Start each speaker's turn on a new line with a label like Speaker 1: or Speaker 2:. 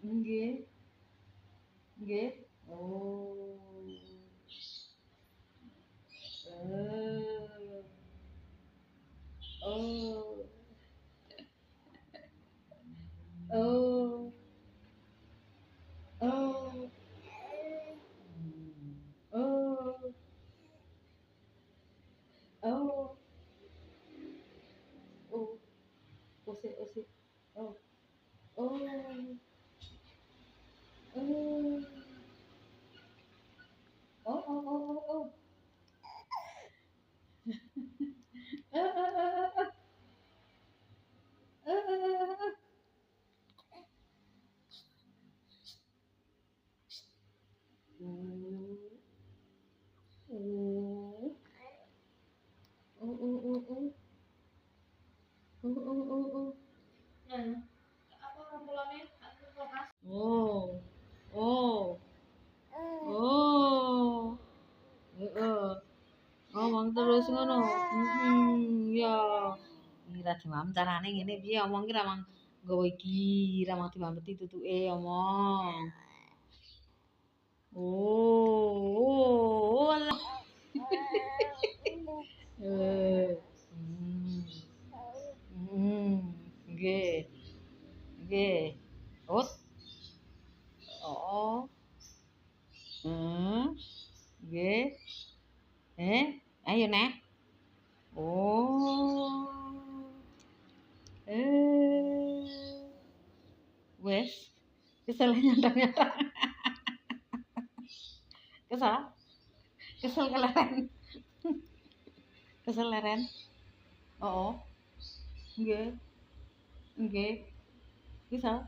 Speaker 1: Nggih, nggih. Oh. Oh. Oh. Oh. Oh. Oh. Oh. Oh. Usik, usik. Oh. Oh. Oh. Oh, oh, oh, oh, oh. Oh. Oh, oh, oh, oh. Oh, oh, oh, oh. Oh. Oh. Oh. Heeh. Ngomong terus ngono. Ya. Iki ra dimam carane ngene piye omong ki ra mang nggawa iki, ra mang dimampeti tutuke omong. Oh. Oh, alah. Eh. Hmm. Nggih. Nggih. Oh. Oh. Heeh. Nggih. Ayo Neh. Oh. Eh. Wes. Kesel nyandang-nyandang. Kesel. Kesel keleren. Kesel leren. Oh. Nggih. Nggih. Kesel.